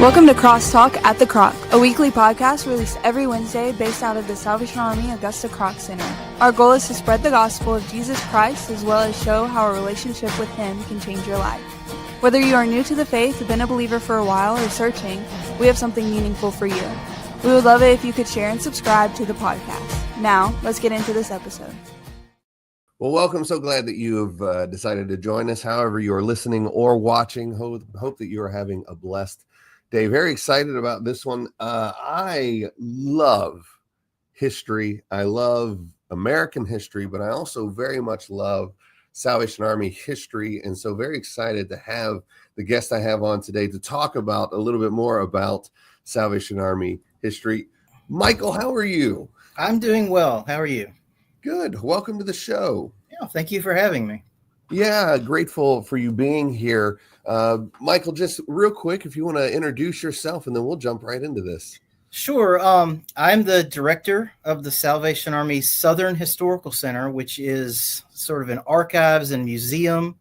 Welcome to CrossTalk at the Kroc, a weekly podcast released every Wednesday based out of the Salvation Army Augusta Kroc Center. Our goal is to spread the gospel of Jesus Christ as well as show how a relationship with Him can change your life. Whether you are new to the faith, been a believer for a while, or searching, we have something meaningful for you. We would love it if you could share and subscribe to the podcast. Now, let's get into this episode. Well, welcome. So glad that you have decided to join us. However you are listening or watching, hope that you are having a blessed day. Very excited about this one. I love history. I love American history, but I also very much love Salvation Army history. And so very excited to have the guest I have on today to talk about a little bit more about Salvation Army history. Michael, how are you? I'm doing well. How are you? Good. Welcome to the show. Yeah, thank you for having me. Yeah, grateful for you being here. Michael, just real quick, if you want to introduce yourself, and then we'll jump right into this. Sure. I'm the director of the Salvation Army Southern Historical Center, which is sort of an archives and museum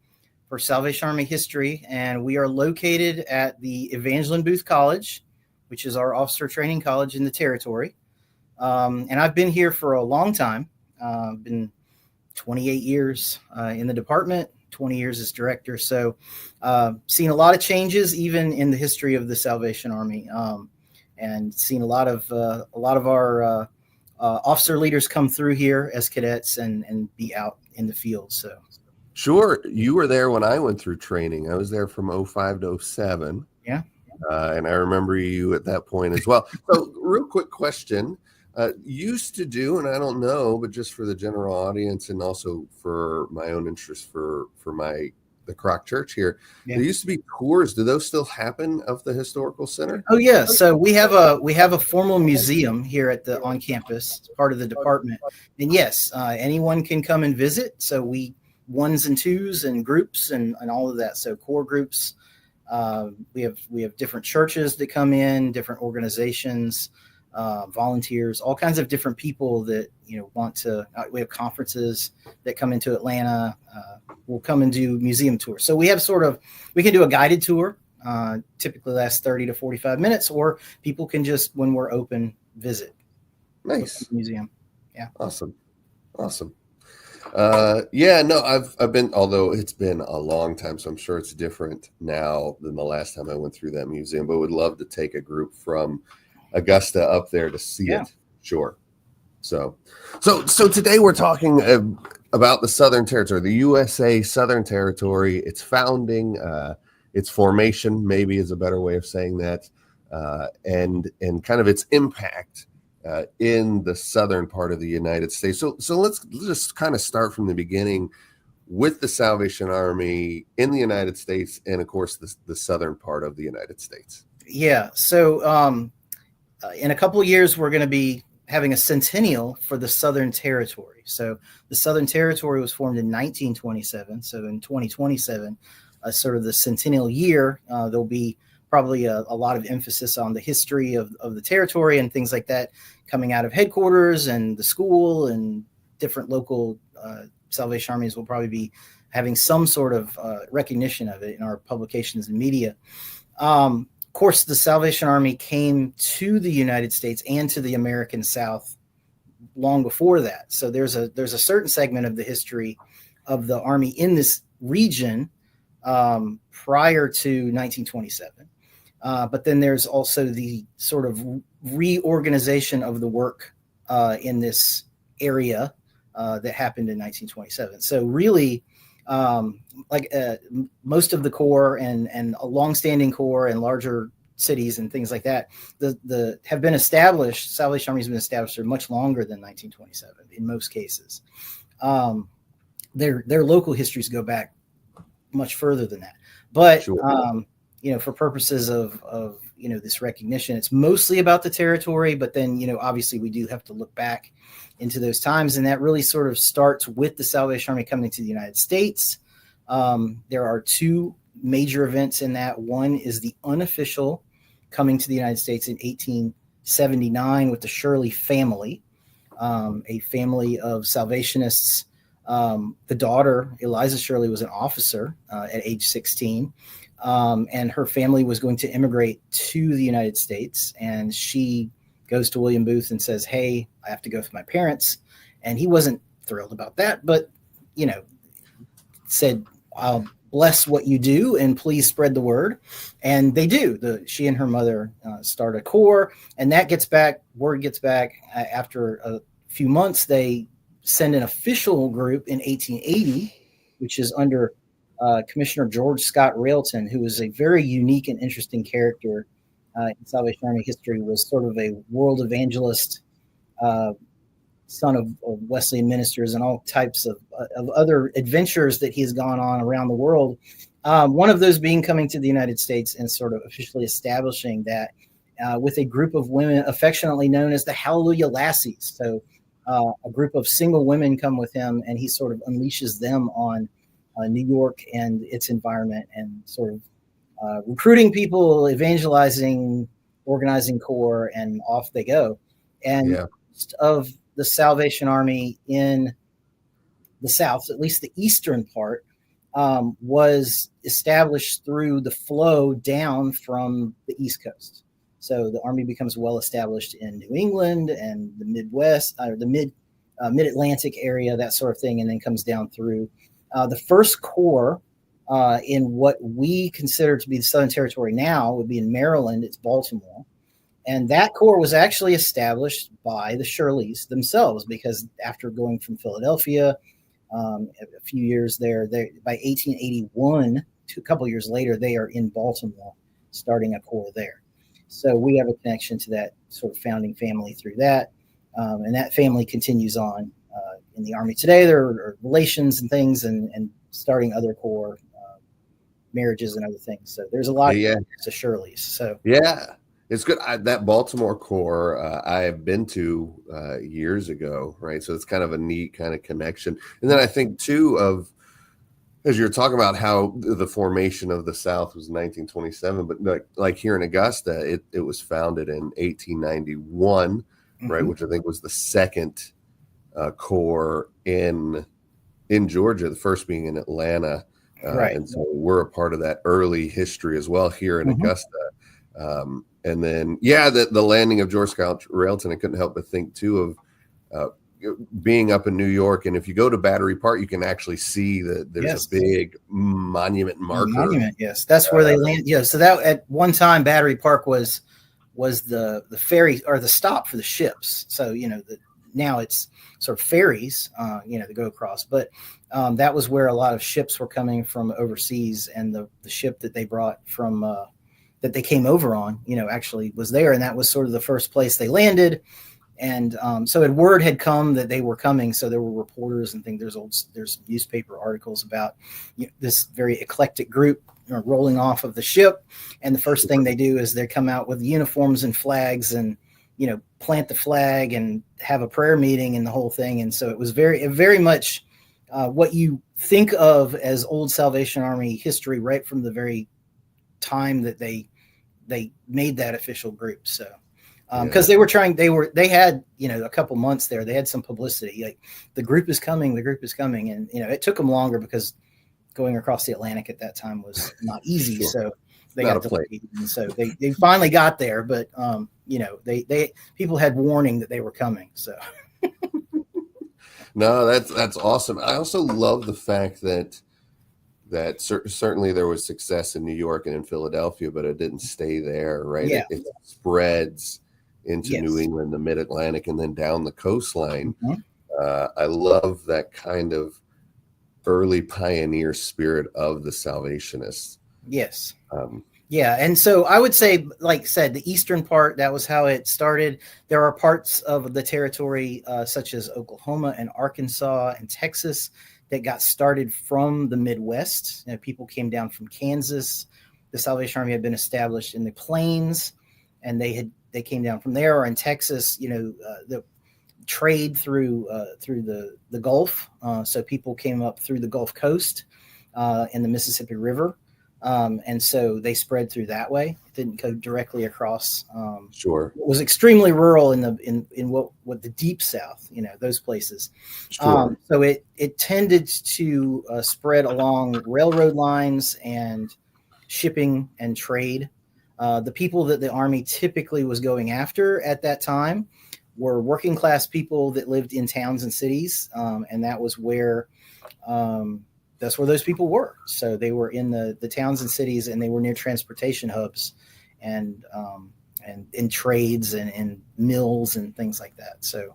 for Salvation Army history. And we are located at the Evangeline Booth College, which is our officer training college in the territory. And I've been here for a long time. Been 28 years in the department, 20 years as director. So seen a lot of changes even in the history of the Salvation Army, and seen a lot of our officer leaders come through here as cadets and be out in the field. So sure. You were there when I went through training. I was there from 05 to 07. Yeah. And I remember you at that point as well. So real quick question. Used to do, and I don't know, but just for the general audience and also for my own interest for the Kroc Church here, There used to be tours. Do those still happen of the historical center? Oh yeah, so we have a formal museum here on campus, part of the department, and yes, anyone can come and visit. So we ones and twos and groups and all of that. So core groups. We have different churches that come in, different organizations. Volunteers, all kinds of different people that want to. We have conferences that come into Atlanta. We'll come and do museum tours. So we can do a guided tour. Typically lasts 30 to 45 minutes, or people can just, when we're open, visit. Nice museum. Yeah, awesome. I've been, although it's been a long time, so I'm sure it's different now than the last time I went through that museum. But would love to take a group from Augusta up there to see it. Sure. So today we're talking about the Southern Territory, the USA Southern Territory, its founding, its formation, maybe is a better way of saying that, and kind of its impact in the southern part of the United States. So let's just kind of start from the beginning with the Salvation Army in the United States, and of course the southern part of the United States. Yeah. So in a couple of years, we're going to be having a centennial for the Southern Territory. So the Southern Territory was formed in 1927. So in 2027, sort of the centennial year, there'll be probably a lot of emphasis on the history of the territory and things like that coming out of headquarters and the school, and different local Salvation Armies will probably be having some sort of recognition of it in our publications and media. Of course, the Salvation Army came to the United States and to the American South long before that. So there's a certain segment of the history of the Army in this region prior to 1927. But then there's also the sort of reorganization of the work in this area that happened in 1927. So really, most of the Corps and a longstanding Corps and larger cities and things like that, have been established. Salvation Army has been established for much longer than 1927 in most cases. Their local histories go back much further than that. But sure. For purposes of this recognition, it's mostly about the territory. But then obviously we do have to look back into those times, and that really sort of starts with the Salvation Army coming to the United States. There are two major events in that. One is the unofficial coming to the United States in 1879 with the Shirley family, a family of Salvationists. The daughter, Eliza Shirley, was an officer at age 16. and her family was going to immigrate to the United States. And she goes to William Booth and says, "Hey, I have to go with my parents." And he wasn't thrilled about that, but, said, "I'll bless what you do and please spread the word." And they do. She and her mother start a corps, and word gets back after a few months. They send an official group in 1880, which is under Commissioner George Scott Railton, who was a very unique and interesting character in Salvation Army history, was sort of a world evangelist, son of Wesleyan ministers and all types of other adventures that he's gone on around the world. One of those being coming to the United States and sort of officially establishing that with a group of women affectionately known as the Hallelujah Lassies. So a group of single women come with him, and he sort of unleashes them on New York and its environment, and sort of recruiting people, evangelizing, organizing corps, and off they go. And most of the Salvation Army in the South, at least the eastern part, was established through the flow down from the East Coast. So the Army becomes well established in New England and the Midwest, or the mid-Atlantic area, that sort of thing, and then comes down through. The first corps in what we consider to be the Southern Territory now would be in Maryland. It's Baltimore. And that corps was actually established by the Shirleys themselves, because after going from Philadelphia, a few years there, by 1881, a couple years later, they are in Baltimore, starting a corps there. So we have a connection to that sort of founding family through that. And that family continues on in the Army today. There are relations and things, and starting other corps, marriages and other things. So there's a lot to Shirley's. So it's good. That Baltimore Corps I have been to years ago, right? So it's kind of a neat kind of connection. And then I think too as you're talking about how the formation of the South was 1927, but like here in Augusta, it was founded in 1891, right? Which I think was the second corps in Georgia, the first being in Atlanta. Right. And so we're a part of that early history as well here in Augusta. And then, the landing of George Scott Railton, I couldn't help but think too of being up in New York. And if you go to Battery Park, you can actually see that there's a big monument marker. Yes. That's where they land. Yeah. So that at one time, Battery Park was the ferry, or the stop for the ships. So, now it's sort of ferries, to go across. But that was where a lot of ships were coming from overseas, and the ship that they brought from that they came over on, actually was there. And that was sort of the first place they landed. And so word had come that they were coming. So there were reporters and things. There's newspaper articles about this very eclectic group rolling off of the ship. And the first thing they do is they come out with uniforms and flags and, plant the flag and have a prayer meeting and the whole thing. And so it was very much what you think of as old Salvation Army history, right from the very time that they made that official group. So because they had a couple months there, they had some publicity, like the group is coming, and it took them longer because going across the Atlantic at that time was not easy. So they got delayed, and so they finally got there, but they people had warning that they were coming. So no, that's awesome. I also love the fact that certainly there was success in New York and in Philadelphia, but it didn't stay there, right? Yeah. It spreads into New England, the Mid-Atlantic, and then down the coastline. I love that kind of early pioneer spirit of the Salvationists. Yes. And so I would say, like I said, the eastern part, that was how it started. There are parts of the territory, such as Oklahoma and Arkansas and Texas, that got started from the Midwest. People came down from Kansas. The Salvation Army had been established in the plains, and they came down from there. Or in Texas, the trade through the Gulf. So people came up through the Gulf Coast and the Mississippi River. And so they spread through that way. It didn't go directly across. Sure. It was extremely rural in what the deep South, those places. Sure. So it tended to spread along railroad lines and shipping and trade. The people that the Army typically was going after at that time were working class people that lived in towns and cities, and that was where those people were. So they were in the towns and cities, and they were near transportation hubs, and in trades and mills and things like that. So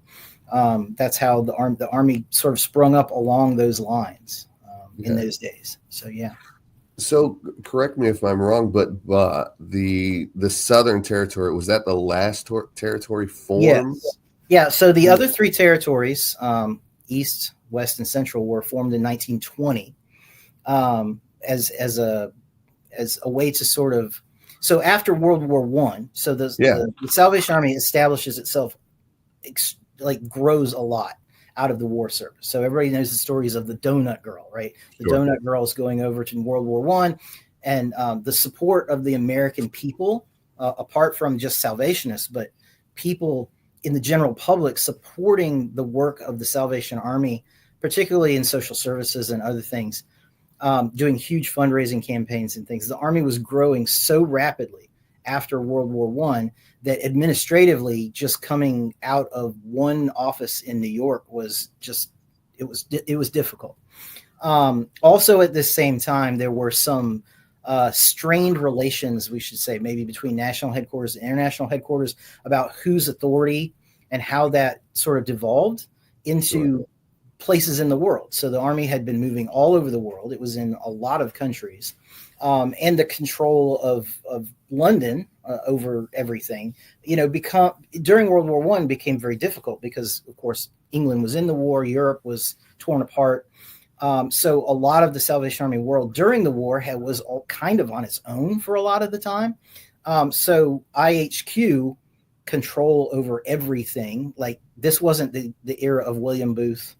that's how the Army sort of sprung up along those lines in those days. So yeah. So correct me if I'm wrong, but the Southern Territory, was that the last territory formed? Yes. Yeah. So the other three territories, East, West, and Central, were formed in 1920 as a way to sort of. So after World War I, so the Salvation Army establishes itself, grows a lot out of the war service. So everybody knows the stories of the Donut Girl, right? The Donut Girl is going over to World War I, and the support of the American people, apart from just Salvationists, but people in the general public supporting the work of the Salvation Army, particularly in social services and other things, doing huge fundraising campaigns and things. The Army was growing so rapidly after World War I that administratively, just coming out of one office in New York was just, it was difficult. Also at this same time, there were some strained relations, we should say, maybe between national headquarters and international headquarters, about whose authority and how that sort of devolved into places in the world. So the Army had been moving all over the world. It was in a lot of countries. And the control of London over everything, during World War I became very difficult because, of course, England was in the war, Europe was torn apart. So a lot of the Salvation Army world during the war was all kind of on its own for a lot of the time. So IHQ control over everything. Like, this wasn't the era of William Booth,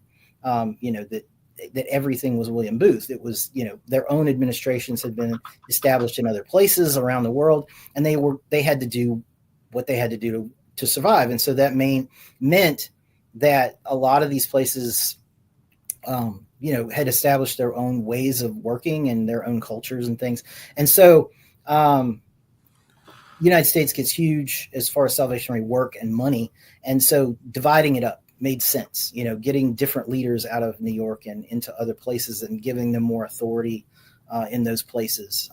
that everything was William Booth. It was, their own administrations had been established in other places around the world, and they had to do what they had to do to survive. And so that meant that a lot of these places, had established their own ways of working and their own cultures and things. And so the United States gets huge as far as Salvation Army work and money. And so dividing it up made sense, getting different leaders out of New York and into other places and giving them more authority in those places.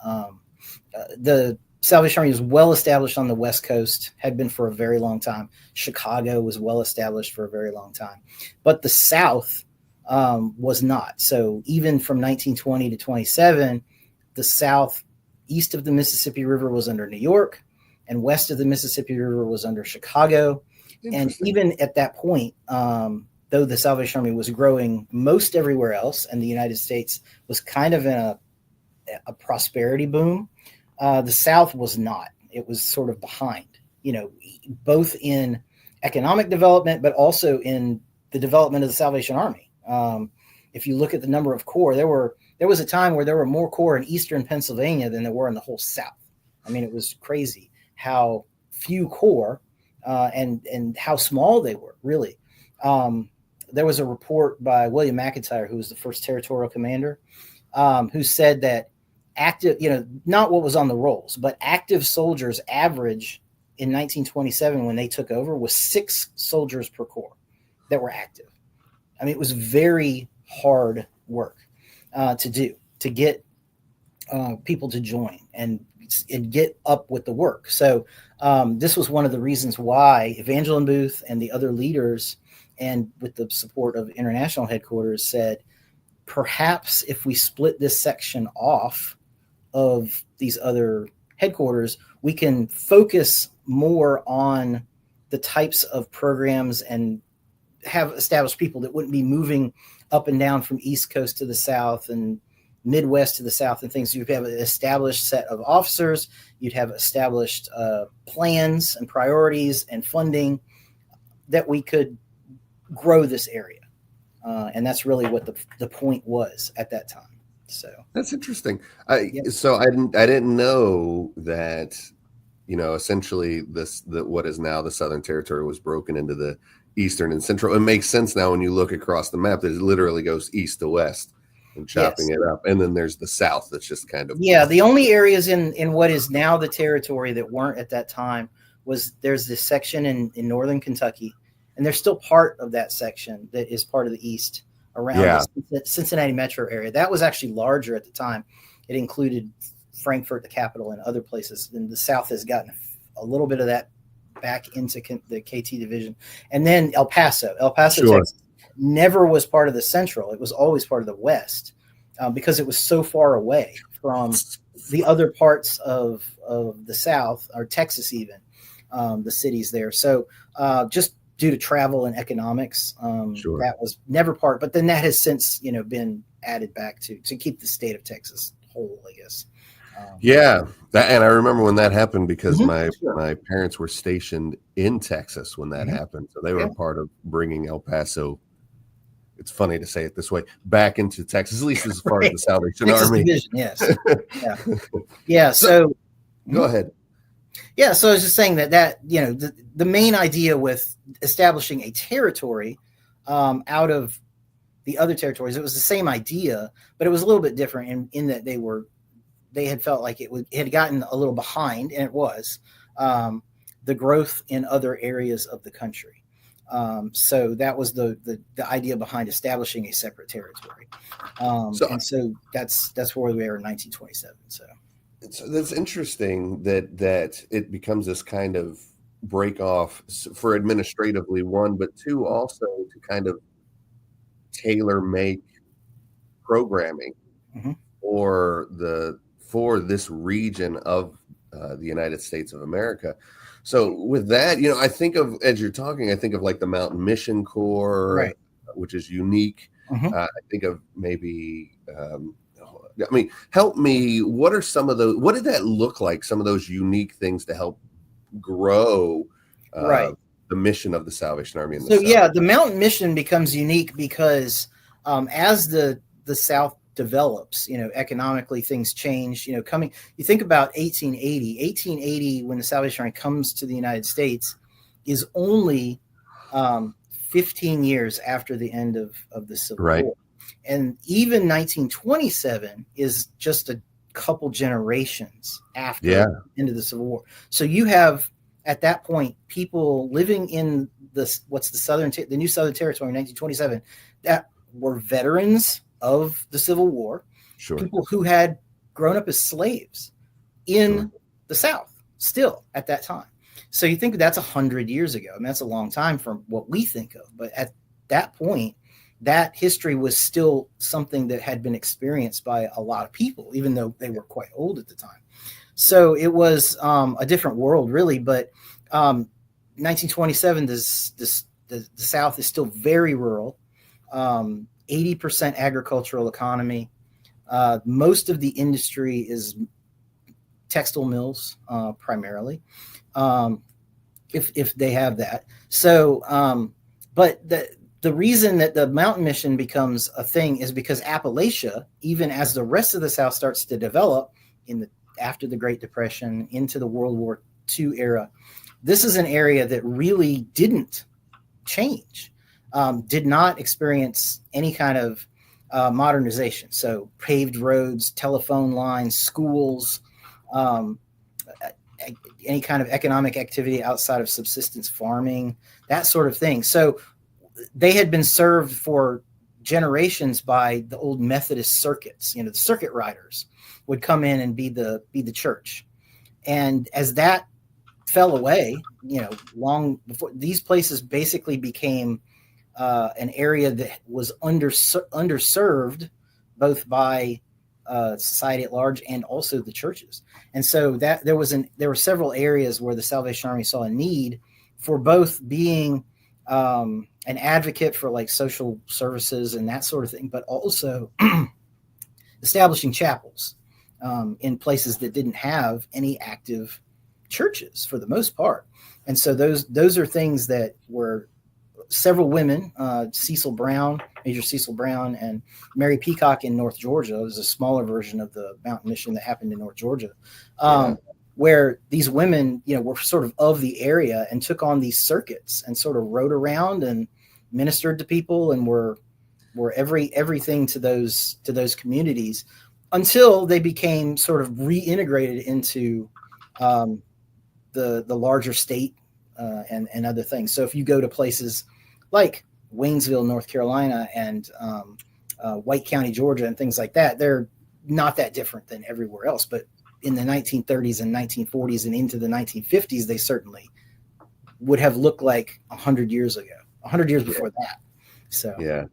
The Salvation Army was well established on the West Coast, had been for a very long time. Chicago was well established for a very long time, but the South was not. So even from 1920 to 27, the South, east of the Mississippi River, was under New York, and west of the Mississippi River was under Chicago. And even at that point, though the Salvation Army was growing most everywhere else, and the United States was kind of in a prosperity boom, the South was not. It was sort of behind, both in economic development, but also in the development of the Salvation Army. If you look at the number of corps, there was a time where there were more corps in Eastern Pennsylvania than there were in the whole South. I mean, it was crazy how few corps and how small they were, really. There was a report by William McIntyre, who was the first territorial commander, who said that active, not what was on the rolls, but active soldiers average in 1927 when they took over was 6 soldiers per corps that were active. I mean, it was very hard work to do, to get people to join and get up with the work. So this was one of the reasons why Evangeline Booth and the other leaders, and with the support of international headquarters, said, perhaps if we split this section off of these other headquarters, we can focus more on the types of programs and have established people that wouldn't be moving up and down from East Coast to the South and Midwest to the South and things. You'd have an established set of officers. You'd have established plans and priorities and funding that we could grow this area. And that's really what the point was at that time. So that's interesting. So I didn't know that, essentially what is now the Southern Territory was broken into the Eastern and Central. It makes sense now when you look across the map that it literally goes east to west. and chopping it up. And then there's the South that's just kind of. Yeah, the only areas in what is now the territory that weren't at that time there's this section in northern Kentucky, and there's still part of that section that is part of the East around the Cincinnati metro area. That was actually larger at the time. It included Frankfort, the capital, and other places. And the South has gotten a little bit of that back into the KT division. And then El Paso, Texas, never was part of the Central. It was always part of the West because it was so far away from the other parts of the South, or Texas even, the cities there. So just due to travel and economics, that was never part. But then that has since, been added back to keep the state of Texas whole, I guess. And I remember when that happened because my parents were stationed in Texas when that happened. So they were a part of bringing El Paso. It's funny to say it this way, back into Texas, at least as far as the Salvation Army. Division, yes. So go ahead. Yeah. So I was just saying that the main idea with establishing a territory out of the other territories, it was the same idea, but it was a little bit different in that they had felt like it had gotten a little behind, and it was the growth in other areas of the country. So that was the idea behind establishing a separate territory. And so that's where we are in 1927. So that's interesting that it becomes this kind of break off for administratively, one, but two, also to kind of tailor make programming for this region of the United States of America. So with that, I think of, as you're talking, I think of like the Mountain Mission Corps, which is unique. I think of maybe, help me. What are some of those? What did that look like? Some of those unique things to help grow the mission of the Salvation Army in the South. The Mountain Mission becomes unique because as the South develops, economically things change, you think about 1880 when the Salvation Army comes to the United States is only 15 years after the end of the Civil War. And even 1927 is just a couple generations after the end of the Civil War. So you have at that point people living in the new Southern Territory in 1927 that were veterans of the Civil War, people who had grown up as slaves in the South still at that time. So you think that's 100 years ago. I mean, that's a long time from what we think of. But at that point, that history was still something that had been experienced by a lot of people, even though they were quite old at the time. So it was a different world, really. But 1927, the South is still very rural. 80% agricultural economy. Most of the industry is textile mills, primarily, if they have that. So, but the reason that the Mountain Mission becomes a thing is because Appalachia, even as the rest of the South starts to develop after the Great Depression into the World War II era, this is an area that really didn't change. Did not experience any kind of modernization. So paved roads, telephone lines, schools, any kind of economic activity outside of subsistence farming, that sort of thing. So they had been served for generations by the old Methodist circuits. The circuit riders would come in and be the church. And as that fell away, long before, these places basically became an area that was underserved both by society at large and also the churches. And so that there were several areas where the Salvation Army saw a need for both being an advocate for like social services and that sort of thing, but also establishing chapels in places that didn't have any active churches for the most part. And so those are things that were several women, Major Cecil Brown, and Mary Peacock in North Georgia. It was a smaller version of the Mountain Mission that happened in North Georgia, where these women, were sort of the area and took on these circuits and sort of rode around and ministered to people and were were everything to those communities until they became sort of reintegrated into the larger state and other things. So if you go to places like Waynesville, North Carolina, and White County, Georgia, and things like that, they're not that different than everywhere else. But in the 1930s and 1940s and into the 1950s, they certainly would have looked like 100 years ago, 100 years before that. So yeah,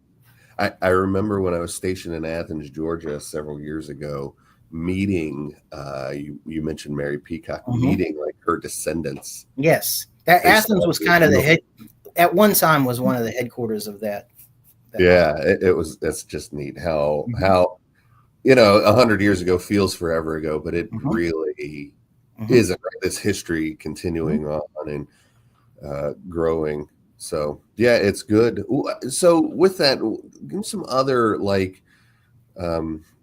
I remember when I was stationed in Athens, Georgia, several years ago, meeting. You mentioned Mary Peacock, meeting like her descendants. Yes, that Athens was kind of the head. At one time, was one of the headquarters of that. Yeah, it was. That's just neat. How 100 years ago feels forever ago, but it really isn't. Right? This history continuing on and growing. So yeah, it's good. So with that, give me some other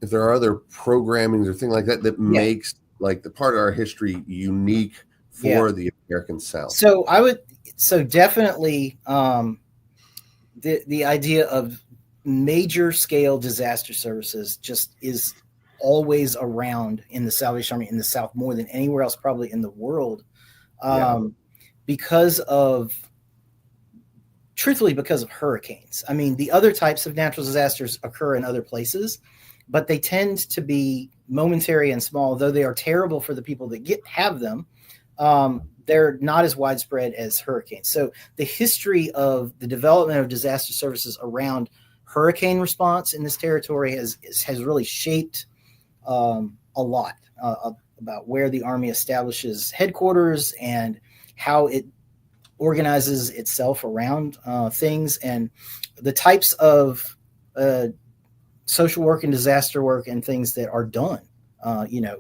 if there are other programmings or things like that makes like the part of our history unique for the American South. So definitely the idea of major scale disaster services just is always around in the Salvation Army in the South more than anywhere else probably in the world, because of hurricanes. I mean, the other types of natural disasters occur in other places, but they tend to be momentary and small. Though they are terrible for the people that have them, they're not as widespread as hurricanes. So the history of the development of disaster services around hurricane response in this territory has really shaped a lot about where the Army establishes headquarters and how it organizes itself around things and the types of social work and disaster work and things that are done,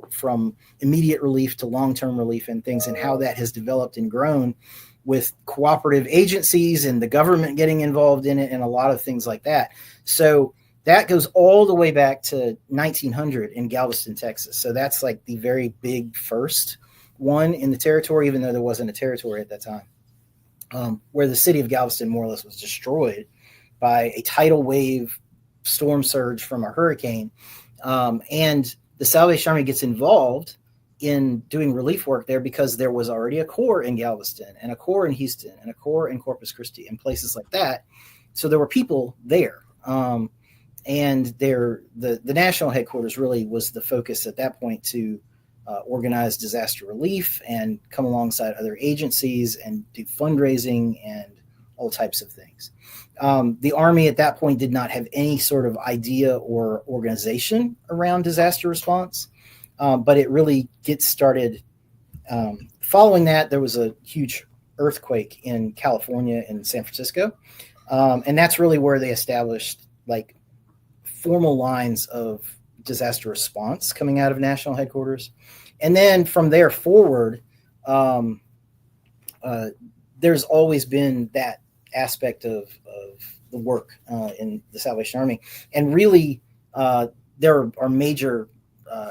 from immediate relief to long-term relief and things, and how that has developed and grown with cooperative agencies and the government getting involved in it and a lot of things like that. So that goes all the way back to 1900 in Galveston, Texas. So that's like the very big first one in the territory, even though there wasn't a territory at that time. Where the city of Galveston more or less was destroyed by a tidal wave storm surge from a hurricane. And the Salvation Army gets involved in doing relief work there because there was already a Corps in Galveston and a Corps in Houston and a Corps in Corpus Christi and places like that. So there were people there. And the national headquarters really was the focus at that point to organize disaster relief and come alongside other agencies and do fundraising and all types of things. The Army at that point did not have any sort of idea or organization around disaster response, but it really gets started. Following that, there was a huge earthquake in California and San Francisco, and that's really where they established like formal lines of disaster response coming out of national headquarters. And then from there forward, there's always been that aspect of the work in the Salvation Army. And really, there are major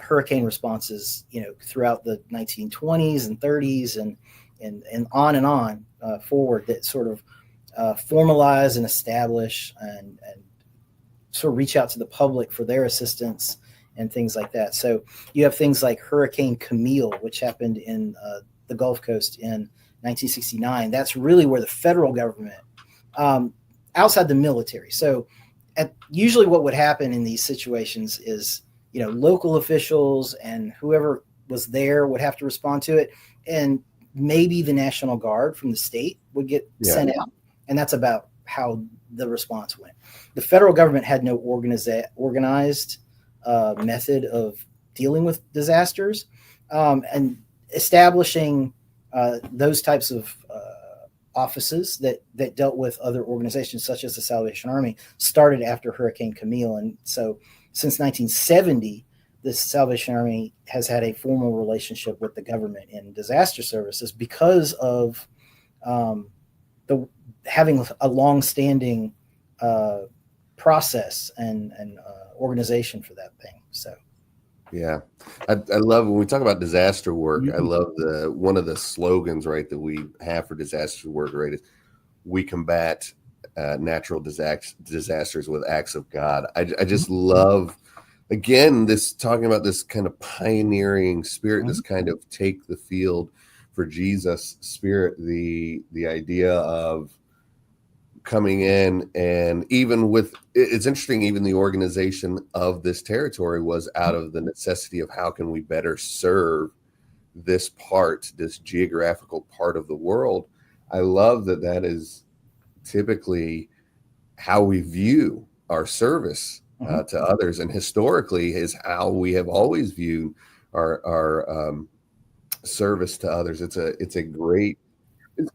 hurricane responses, throughout the 1920s and 30s and on forward that sort of formalize and establish and sort of reach out to the public for their assistance and things like that. So you have things like Hurricane Camille, which happened in the Gulf Coast in 1969. That's really where the federal government, outside the military. So usually what would happen in these situations is, local officials and whoever was there would have to respond to it. And maybe the National Guard from the state would get sent out. And that's about how the response went. The federal government had no organized method of dealing with disasters, and establishing those types of offices that dealt with other organizations such as the Salvation Army started after Hurricane Camille. And so since 1970, the Salvation Army has had a formal relationship with the government in disaster services because of having a long-standing process and organization for that thing. So, yeah, I love when we talk about disaster work. I love one of the slogans, right, that we have for disaster work, right, is we combat natural disasters with acts of God. I just love, again, this talking about this kind of pioneering spirit, this kind of take the field for Jesus spirit, the idea of coming in, and even with, it's interesting, even the organization of this territory was out of the necessity of how can we better serve this geographical part of the world. I love that is typically how we view our service to others, and historically is how we have always viewed our service to others. It's a great,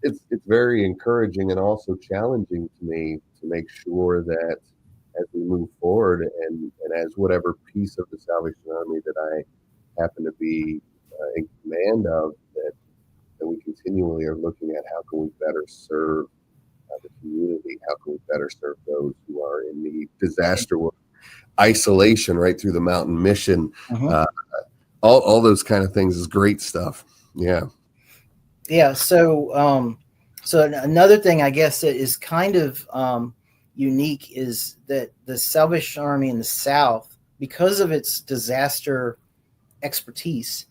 it's very encouraging and also challenging to me to make sure that as we move forward and as whatever piece of the Salvation Army that I happen to be in command of, that we continually are looking at how can we better serve the community, how can we better serve those who are in need, disaster work, isolation, right through the mountain mission, all those kind of things is great stuff. Yeah. So another thing I guess that is kind of unique is that the Salvation Army in the South, because of its disaster expertise,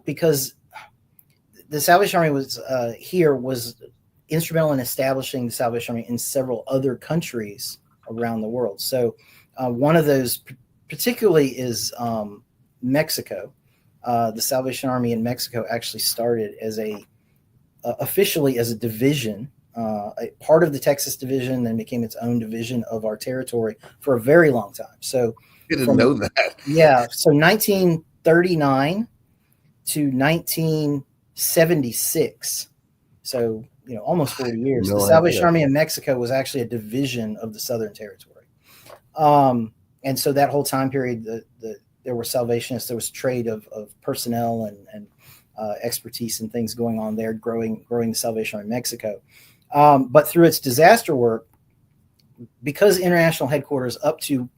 because the Salvation Army was instrumental in establishing the Salvation Army in several other countries around the world. So one of those particularly is Mexico. The Salvation Army in Mexico actually started as officially as a division, a part of the Texas division, then became its own division of our territory for a very long time. So I didn't know that. Yeah. So 1939 to 1976. So, almost 40 years. The Salvation Army in Mexico was actually a division of the Southern Territory. And so that whole time period, there were Salvationists, there was trade of personnel and expertise and things going on there, growing the Salvation Army in Mexico. But through its disaster work, because international headquarters up to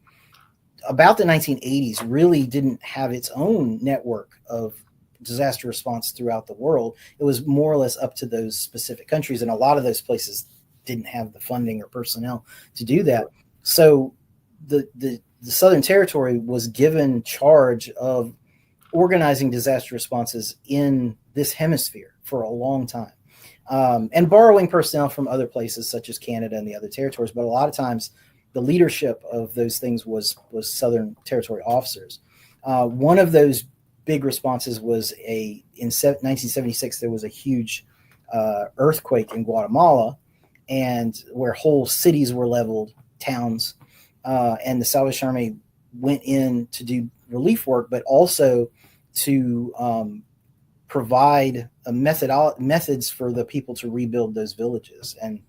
about the 1980s really didn't have its own network of disaster response throughout the world, it was more or less up to those specific countries, and a lot of those places didn't have the funding or personnel to do that. So the Southern Territory was given charge of organizing disaster responses in this hemisphere for a long time, and borrowing personnel from other places such as Canada and the other territories. But a lot of times the leadership of those things was Southern Territory officers. One of those big responses was in 1976, there was a huge earthquake in Guatemala, and where whole cities were leveled, towns, and the Salvation Army went in to do relief work, but also to provide methods for the people to rebuild those villages, and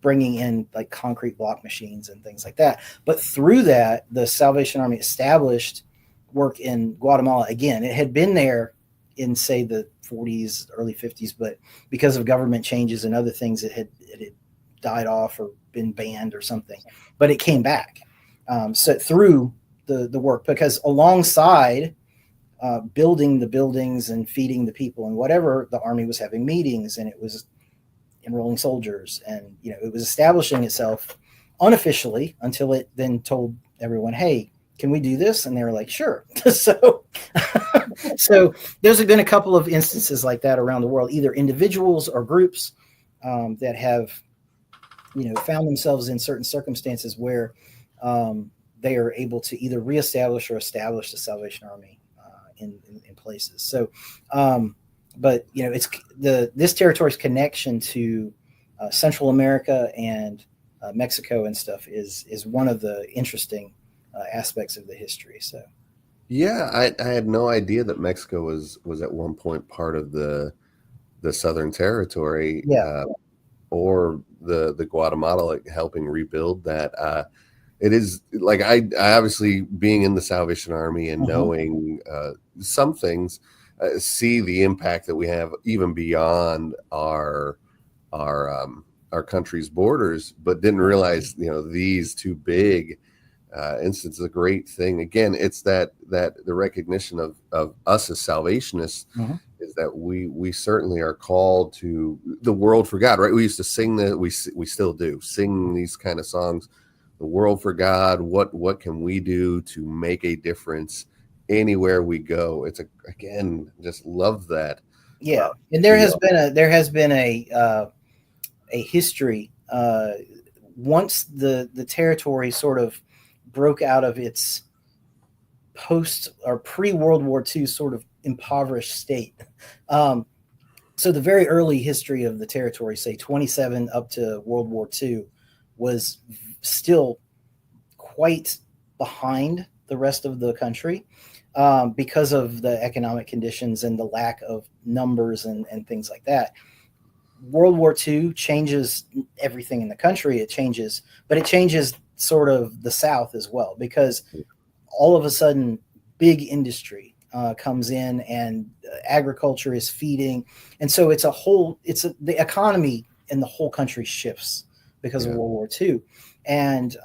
bringing in like concrete block machines and things like that. But through that, the Salvation Army established work in Guatemala. Again, it had been there in, say, the 40s, early 50s, but because of government changes and other things, it had died off or been banned or something. But it came back. So through the work, because alongside building the buildings and feeding the people and whatever, the Army was having meetings, and it was enrolling soldiers, and it was establishing itself unofficially until it then told everyone, hey, can we do this? And they were like, sure. So there's been a couple of instances like that around the world, either individuals or groups that have, found themselves in certain circumstances where they are able to either reestablish or establish the Salvation Army in places. So, but it's this territory's connection to Central America and Mexico and stuff is one of the interesting aspects of the history. So yeah, I had no idea that Mexico was at one point part of the Southern Territory, or the Guatemala helping rebuild that. It is like I obviously, being in the Salvation Army and knowing some things, see the impact that we have even beyond our country's borders, but didn't realize these two big instances. A great thing again, it's that the recognition of us as Salvationists is that we certainly are called to the world for God, right? We used to sing that, we still do sing these kind of songs, the world for God. What can we do to make a difference anywhere we go? Again, just love that. Yeah. And there has been a history, once the territory sort of broke out of its post or pre-World War II sort of impoverished state. So the very early history of the territory, say 27 up to World War II, was still quite behind the rest of the country, because of the economic conditions and the lack of numbers and things like that. World War II changes everything in the country. It changes sort of the South as well, because all of a sudden big industry comes in, and agriculture is feeding. And so the economy in the whole country shifts because of World War II. And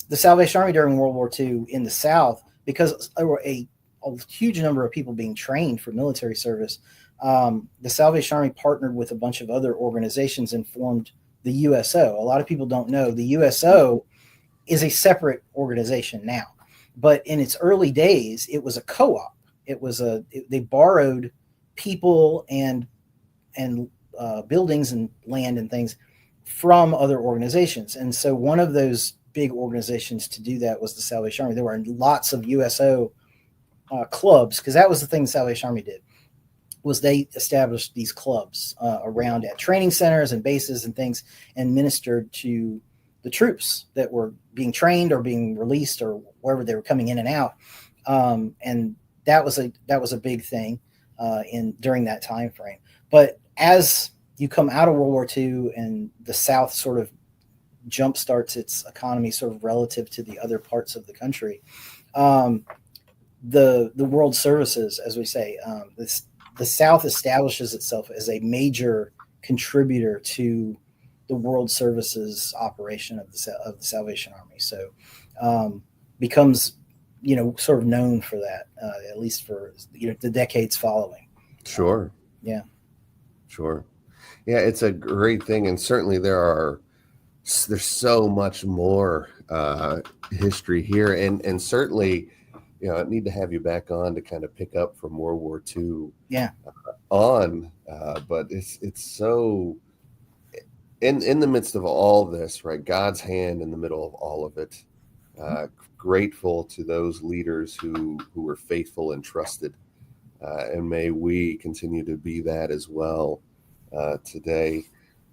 the Salvation Army during World War II in the South, because there were a huge number of people being trained for military service, the Salvation Army partnered with a bunch of other organizations and formed the USO. A lot of people don't know the USO is a separate organization now, but in its early days, it was a co-op. They borrowed people and buildings and land and things from other organizations. And so one of those big organizations to do that was the Salvation Army. There were lots of USO clubs, because that was the thing the Salvation Army did, was they established these clubs around at training centers and bases and things, and ministered to the troops that were being trained or being released or wherever they were coming in and out. And that was a big thing during that time frame. But as you come out of World War II and the South sort of jumpstarts its economy sort of relative to the other parts of the country, the world services, as we say, the South establishes itself as a major contributor to the world services operation of the Salvation Army. So becomes, sort of known for that, at least for the decades following. Sure. Yeah. Sure. Yeah, it's a great thing, and certainly there's so much more history here, and certainly, I need to have you back on to kind of pick up from World War II. Yeah. But it's so in the midst of all this, right? God's hand in the middle of all of it. Grateful to those leaders who were faithful and trusted, and may we continue to be that as well today.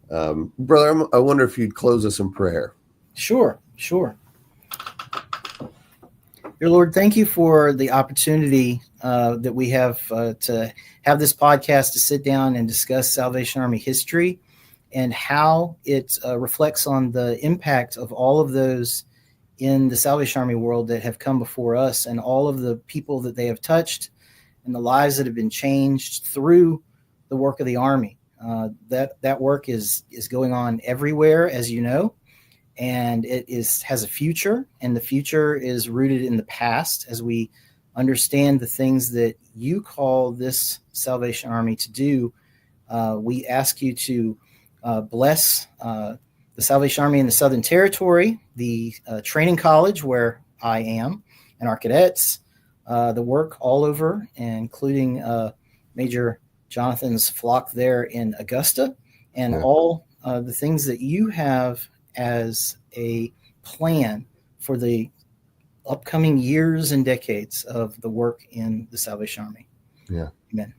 Brother, I wonder if you'd close us in prayer. Sure. Dear Lord, thank you for the opportunity that we have to have this podcast to sit down and discuss Salvation Army history and how it reflects on the impact of all of those in the Salvation Army world that have come before us, and all of the people that they have touched and the lives that have been changed through the work of the Army. That work is going on everywhere, as you know, and it has a future, and the future is rooted in the past. As we understand the things that you call this Salvation Army to do, we ask you to bless the Salvation Army in the Southern Territory, the training college where I am, and our cadets, the work all over, including Major Jonathan's flock there in Augusta, and all the things that you have as a plan for the upcoming years and decades of the work in the Salvation Army. Yeah. Amen.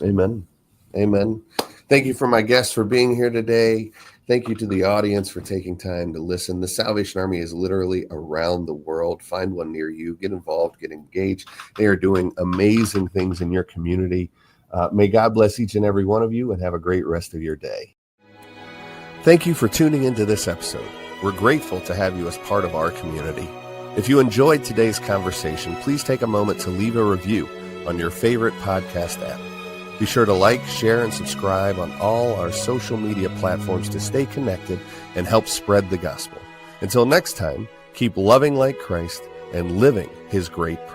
Amen. Amen. Thank you for my guests for being here today. Thank you to the audience for taking time to listen. The Salvation Army is literally around the world. Find one near you. Get involved. Get engaged. They are doing amazing things in your community. May God bless each and every one of you, and have a great rest of your day. Thank you for tuning into this episode. We're grateful to have you as part of our community. If you enjoyed today's conversation, please take a moment to leave a review on your favorite podcast app. Be sure to like, share, and subscribe on all our social media platforms to stay connected and help spread the gospel. Until next time, keep loving like Christ and living his great purpose.